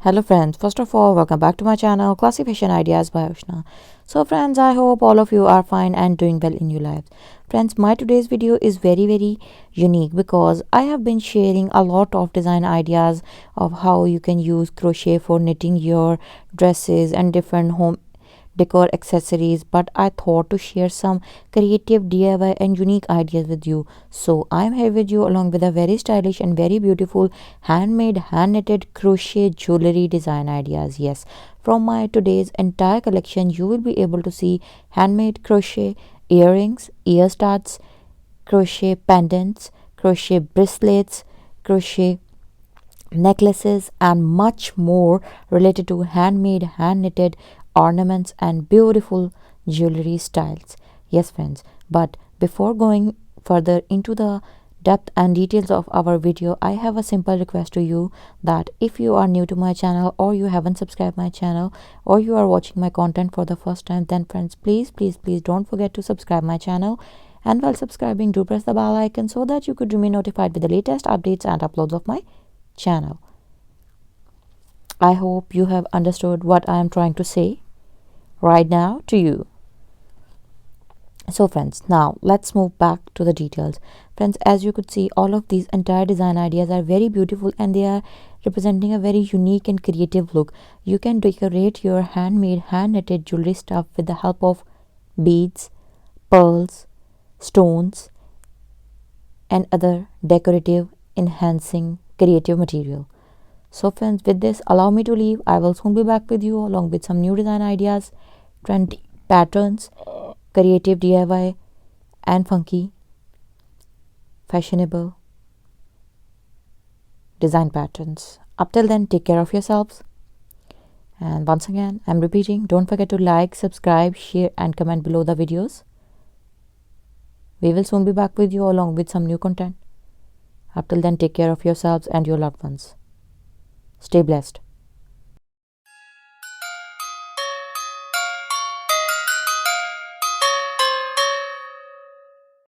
Hello friends, first of all welcome back to my channel Classy Fashion Ideas by Ushna. So friends, I hope all of you are fine and doing well in your lives. Friends, my today's video is very unique because I have been sharing a lot of design ideas of how you can use crochet for knitting your dresses and different home decor accessories, but I thought to share some creative DIY and unique ideas with you. So I'm here with you along with a very stylish and very beautiful handmade hand knitted crochet jewelry design ideas. Yes, from my today's entire collection you will be able to see handmade crochet earrings, ear studs, crochet pendants, crochet bracelets, crochet necklaces and much more related to handmade, hand knitted ornaments and beautiful jewelry styles. Yes friends, but before going further into the depth and details of our video, I have a simple request to you that if you are new to my channel or you haven't subscribed my channel or you are watching my content for the first time, then friends, please don't forget to subscribe my channel, and while subscribing do press the bell icon so that you could remain notified with the latest updates and uploads of my channel. I hope you have understood what I am trying to say right now to you. So friends, now let's move back to the details. Friends, as you could see, all of these entire design ideas are very beautiful and they are representing a very unique and creative look. You can decorate your handmade, hand knitted jewelry stuff with the help of beads, pearls, stones and other decorative enhancing creative material. So friends, with this allow me to leave. I will soon be back with you along with some new design ideas, trendy patterns, creative DIY and funky fashionable design patterns. Up till then, take care of yourselves, and once again I'm repeating, don't forget to like, subscribe, share and comment below the videos. We will soon be back with you along with some new content. Up till then, take care of yourselves and your loved ones. Stay blessed.